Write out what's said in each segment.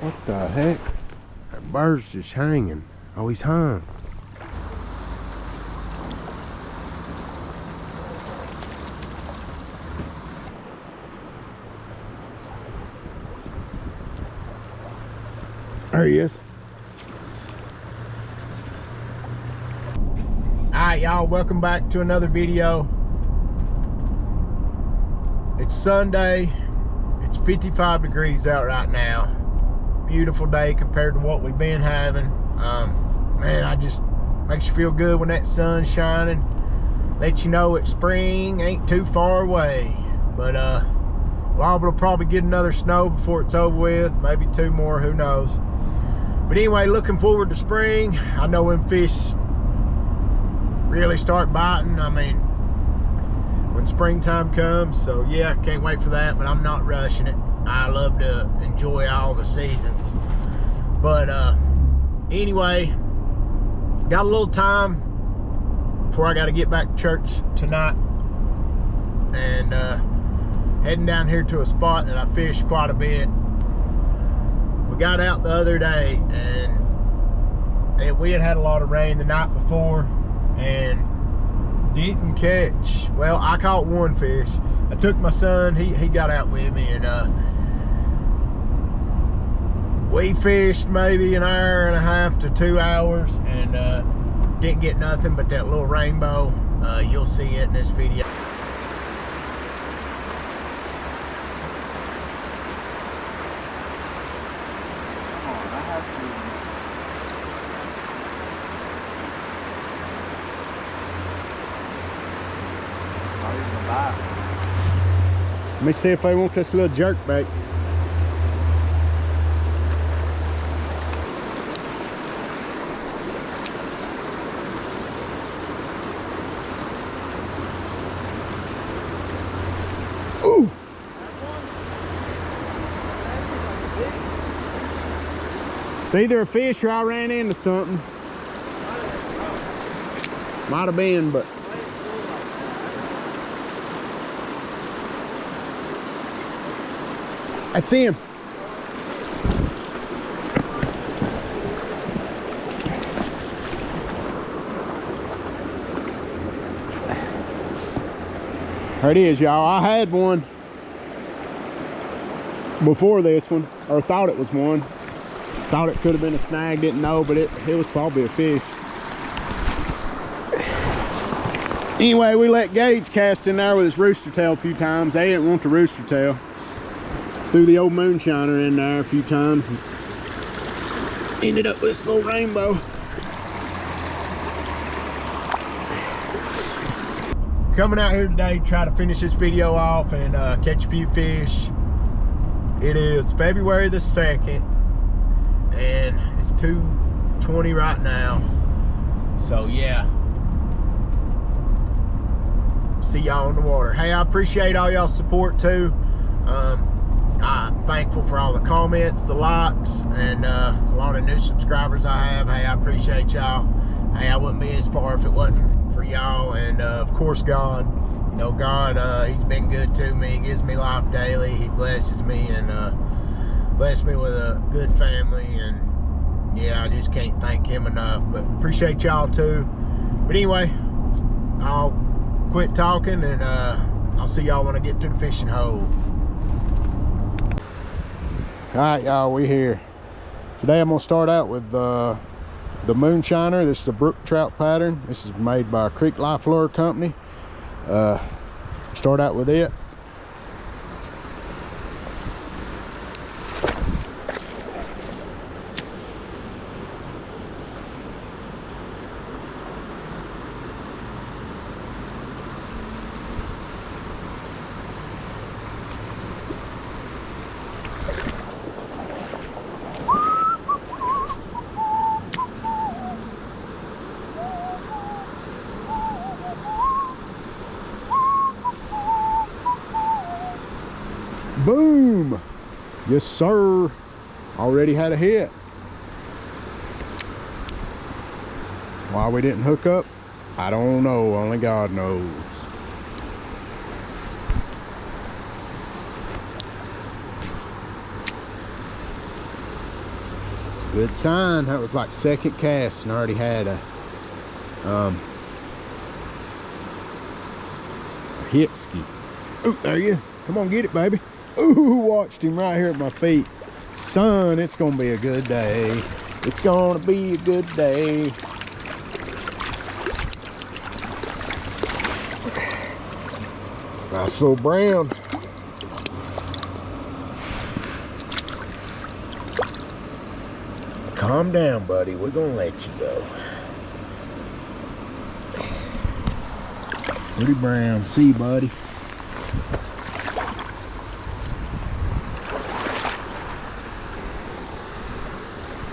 What the heck? That bird's just hanging. Oh, he's hung. There he is. Alright, y'all, welcome back to another video. It's Sunday. It's 55 degrees out right now. Beautiful day compared to what we've been having. Man, I just makes you feel good when that sun's shining. Let you know it's spring ain't too far away. But liable to probably get another snow before it's over with. Maybe 2 more, who knows. But anyway, looking forward to spring. I know when fish really start biting. I mean, when springtime comes. So yeah, can't wait for that, but I'm not rushing it. I love to enjoy all the seasons. But anyway, got a little time before I got to get back to church tonight, and heading down here to a spot that I fish quite a bit. We got out the other day, and we had a lot of rain the night before, and didn't catch. Well, I caught one fish. I took my son. He got out with me, and we fished maybe an hour and a half to 2 hours, and didn't get nothing but that little rainbow. You'll see it in this video. Let me see if I want this little jerk bait. Ooh! It's either a fish or I ran into something. Might have been, but that's him. There it is, y'all. I had one before this one, or thought it was one. Thought it could have been a snag, didn't know, but it was probably a fish. Anyway, we let Gage cast in there with his rooster tail a few times. They didn't want the rooster tail. Threw the old moonshiner in there a few times and ended up with this little rainbow. Coming out here today to try to finish this video off and catch a few fish. It is February the 2nd, and it's 2:20 right now. So yeah, see y'all in the water. Hey, I appreciate all y'all's support too. I'm thankful for all the comments, the likes, and a lot of new subscribers I have. Hey, I appreciate y'all. Hey, I wouldn't be as far if it wasn't for y'all, and of course God. You know, God, he's been good to me. He gives me life daily. He blesses me, and blessed me with a good family, and yeah, I just can't thank him enough. But appreciate y'all too. But anyway, I'll quit talking, and I'll see y'all when I get to the fishing hole. All right, y'all, we here. Today I'm gonna start out with the moonshiner. This is a brook trout pattern. This is made by Creek Life Lure Company. Start out with it. Boom! Yes, sir. Already had a hit. Why we didn't hook up, I don't know. Only God knows. Good sign. That was like second cast and I already had a hit ski. Oh, there you. Come on, get it, baby. Ooh, watched him right here at my feet. Son, it's gonna be a good day. It's gonna be a good day. Nice little brown. Calm down, buddy. We're gonna let you go. Pretty brown. See you, buddy.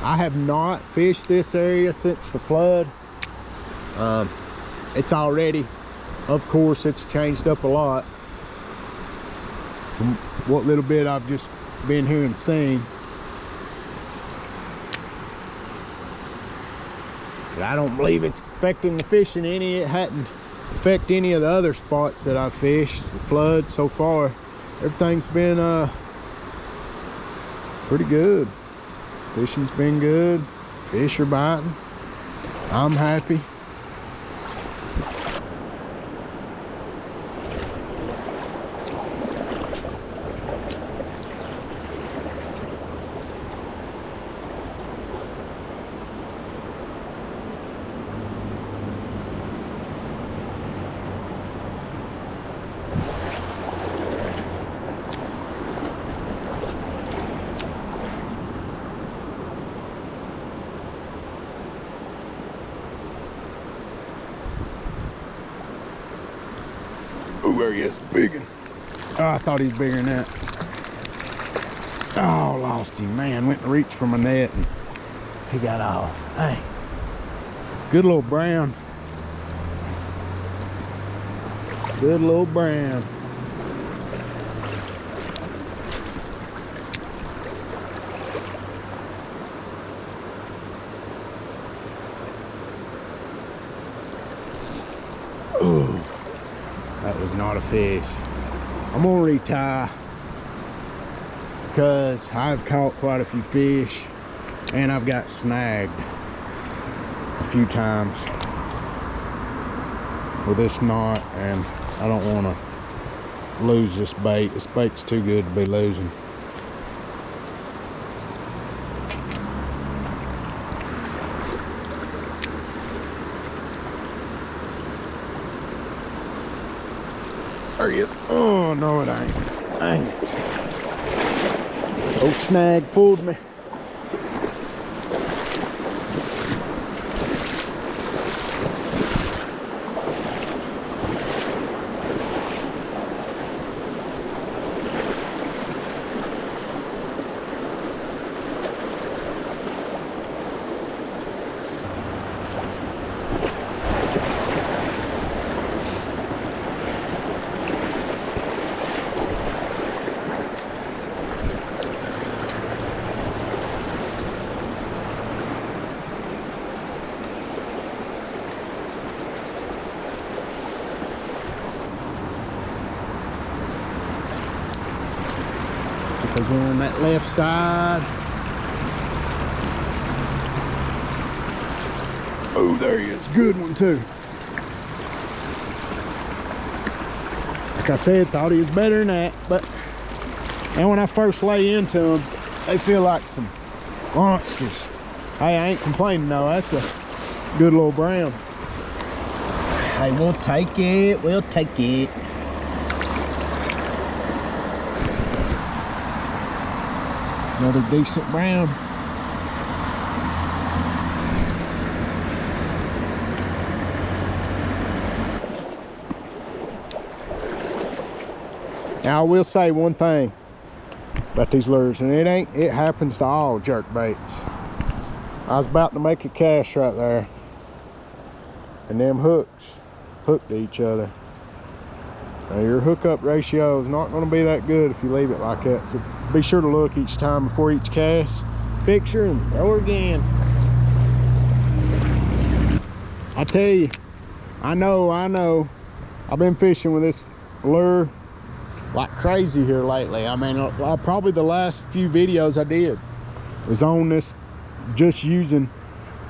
I have not fished this area since the flood. It's already, of course, it's changed up a lot from what little bit I've just been here and seen. But I don't believe it's affecting the fishing any. It hadn't affected any of the other spots that I've fished. The flood so far, everything's been pretty good. Fishing's been good. Fish are biting. I'm happy. Oh, there he is, big one. Oh, I thought he was bigger than that. Oh, lost him, man. Went to reach for my net and he got off. Hey, good little brown. Good little brown. Oh. That was not a fish. I'm gonna retie because I've caught quite a few fish and I've got snagged a few times with this knot, and I don't want to lose this bait. This bait's too good to be losing. There he is. Oh, no, it ain't. Dang it. Old snag fooled me. Because we're on that left side. Oh, there he is. Good one, too. Like I said, thought he was better than that. But and when I first lay into them, they feel like some monsters. Hey, I ain't complaining, though. That's a good little brown. Hey, we'll take it. We'll take it. Another decent brown. Now I will say one thing about these lures, and it happens to all jerk baits. I was about to make a cast right there, and them hooks hooked to each other. Now your hookup ratio is not going to be that good if you leave it like that, so be sure to look each time before each cast. Fix her and throw her again. I tell you, I know. I've been fishing with this lure like crazy here lately. I mean, probably the last few videos I did was on this just using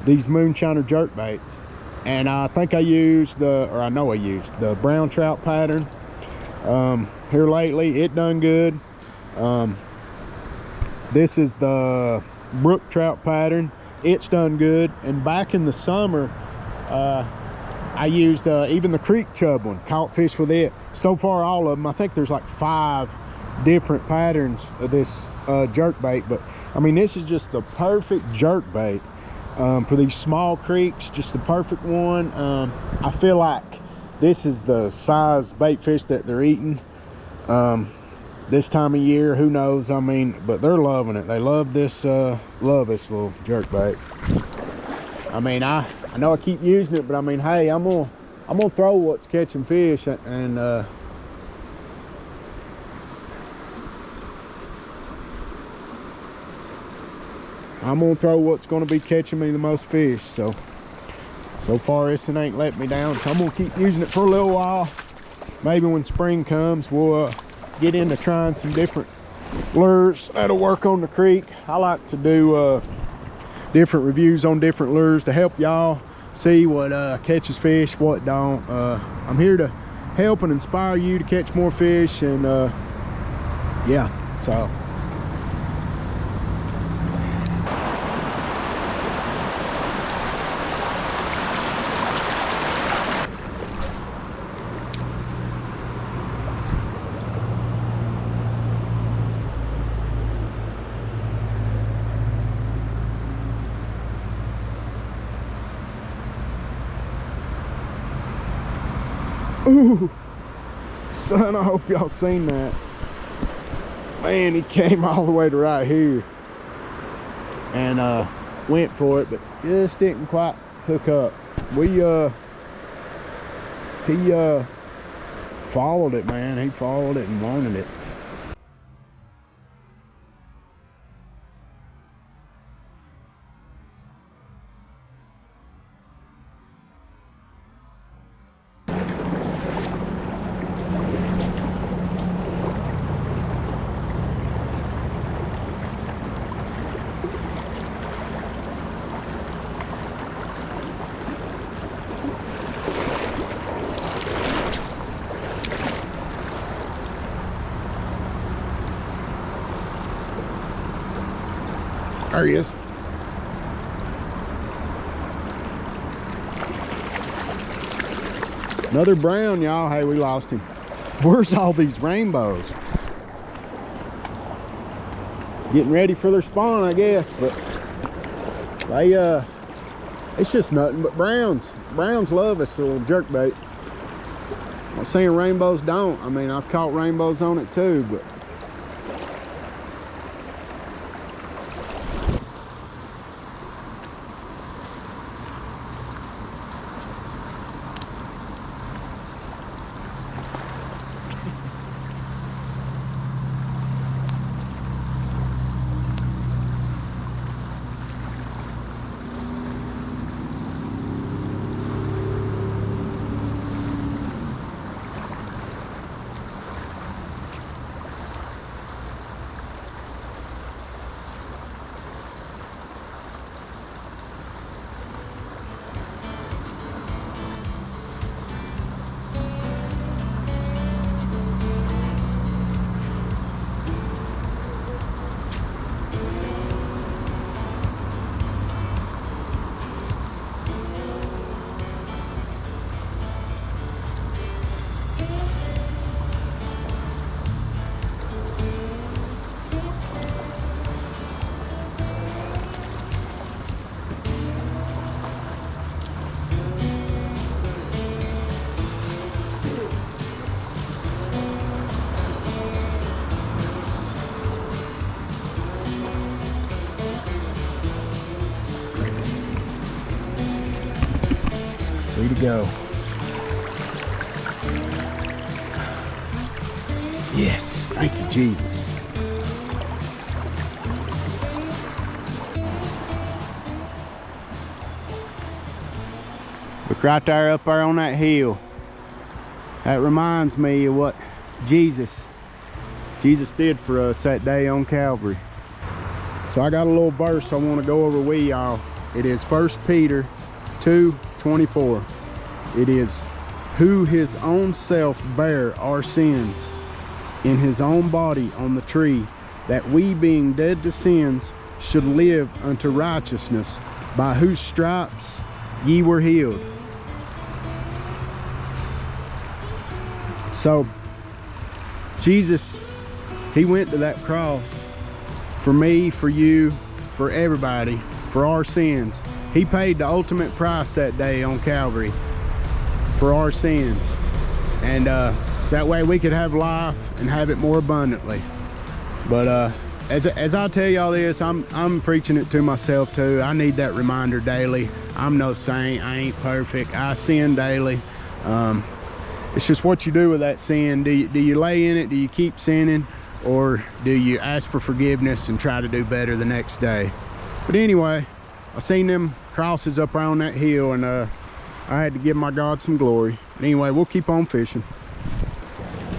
these moonshiner jerk baits. And I think I used I know I used the brown trout pattern here lately. It done good. This is the brook trout pattern. It's done good. And back in the summer, I used even the creek chub one, caught fish with it. So far, all of them, I think there's like 5 different patterns of this jerk bait. But I mean, this is just the perfect jerk bait for these small creeks, just the perfect one. I feel like this is the size bait fish that they're eating this time of year. Who knows? I mean, but they're loving it. They love this little jerk bait. I mean, I know I keep using it, but I mean, hey, I'm gonna throw what's catching fish, and I'm gonna throw what's gonna be catching me the most fish. So far this one ain't let me down, so I'm gonna keep using it for a little while. Maybe when spring comes, we'll get into trying some different lures that'll work on the creek. I like to do different reviews on different lures to help y'all see what catches fish, what don't. I'm here to help and inspire you to catch more fish, and yeah, so ooh, son, I hope y'all seen that. Man, he came all the way to right here and went for it, but just didn't quite hook up. He followed it, man. He followed it and wanted it. There he is. Another brown, y'all. Hey, we lost him. Where's all these rainbows? Getting ready for their spawn, I guess, but they it's just nothing but browns. Browns love this little jerkbait. I'm not saying rainbows don't. I mean, I've caught rainbows on it too, but way to go. Yes, thank you, Jesus. Look right there, up there on that hill. That reminds me of what Jesus did for us that day on Calvary. So I got a little verse I want to go over with y'all. It is 1 Peter 2:24. It is, who his own self bare our sins in his own body on the tree, that we being dead to sins should live unto righteousness, by whose stripes ye were healed. So Jesus, he went to that cross for me, for you, for everybody, for our sins. He paid the ultimate price that day on Calvary for our sins. And so that way we could have life and have it more abundantly. But as I tell y'all this, I'm preaching it to myself too. I need that reminder daily. I'm no saint, I ain't perfect, I sin daily. It's just what you do with that sin. Do you lay in it, do you keep sinning, or do you ask for forgiveness and try to do better the next day? But anyway, I seen them crosses up around that hill, and I had to give my God some glory. But anyway, we'll keep on fishing.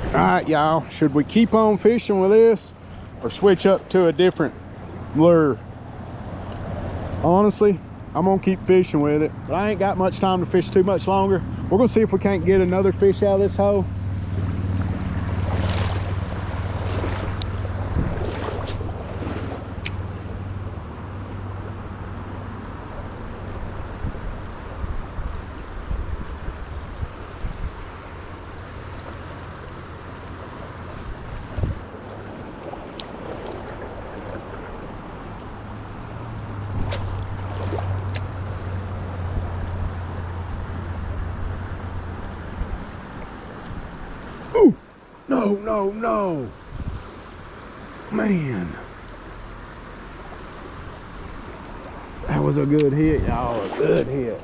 All right, y'all, should we keep on fishing with this or switch up to a different lure? Honestly, I'm gonna keep fishing with it, but I ain't got much time to fish too much longer. We're gonna see if we can't get another fish out of this hole. Ooh, no. Man. That was a good hit, y'all, a good hit.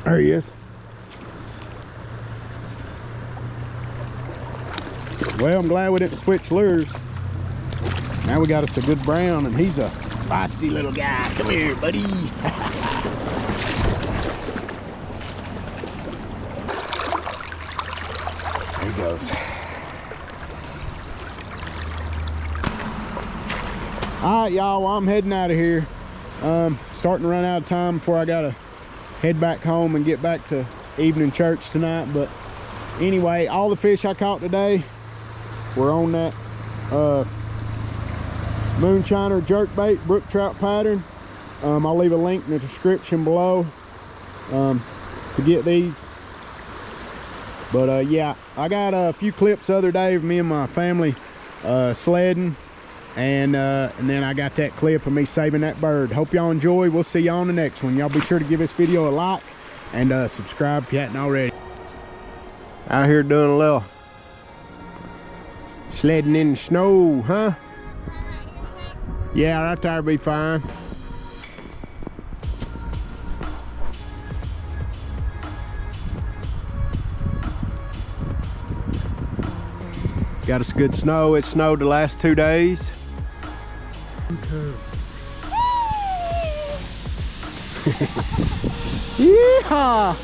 There he is. Well, I'm glad we didn't switch lures. Now we got us a good brown, and he's a feisty little guy. Come here, buddy. There he goes. All right, y'all, well, I'm heading out of here. Starting to run out of time before I gotta head back home and get back to evening church tonight. But anyway, all the fish I caught today were on that moonshiner jerkbait brook trout pattern. I'll leave a link in the description below to get these. But yeah, I got a few clips the other day of me and my family sledding, and then I got that clip of me saving that bird. Hope y'all enjoy. We'll see y'all on the next one. Y'all be sure to give this video a like and subscribe if you hadn't already. Out here doing a little sledding in the snow, huh? Yeah, right there'll be fine. Got us good snow. It snowed the last 2 days. Yeehaw!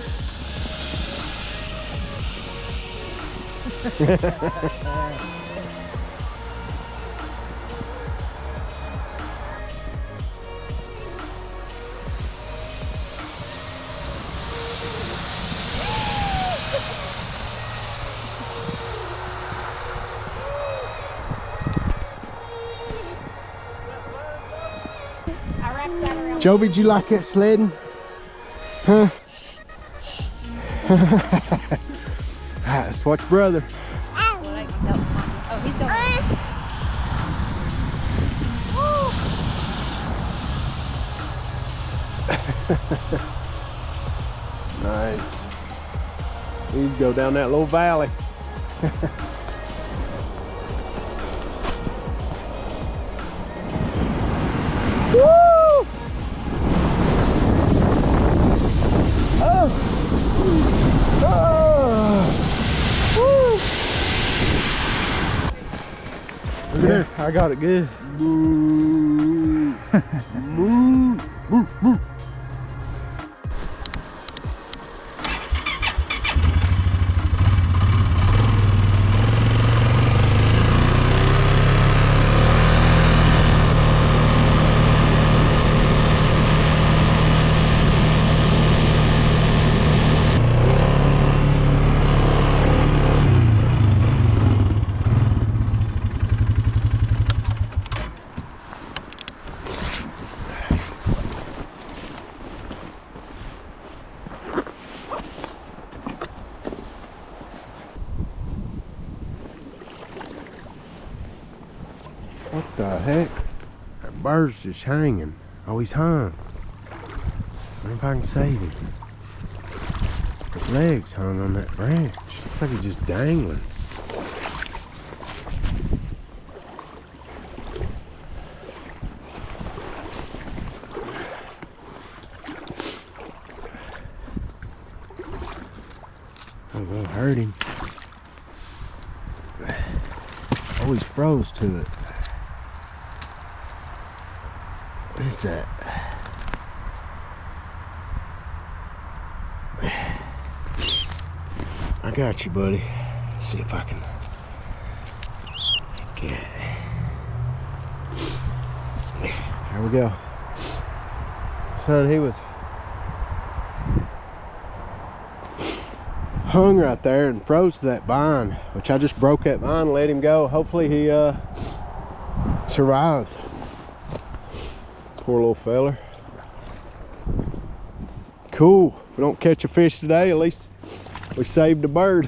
Joby, did you like that sledding? Huh? Alright, let's watch brother. Oh, he's going. Nice. You go down that little valley. Woo! I got it good. What the heck? That bird's just hanging. Oh, he's hung. I wonder if I can save him. His legs hung on that branch. Looks like he's just dangling. I'm gonna hurt him. Oh, he's froze to it. What is that? I got you, buddy. Let's see if I can get it. There we go. Son, he was hung right there and froze to that vine, which I just broke that vine and let him go. Hopefully he survives. Poor little feller. Cool. If we don't catch a fish today, at least we saved a bird.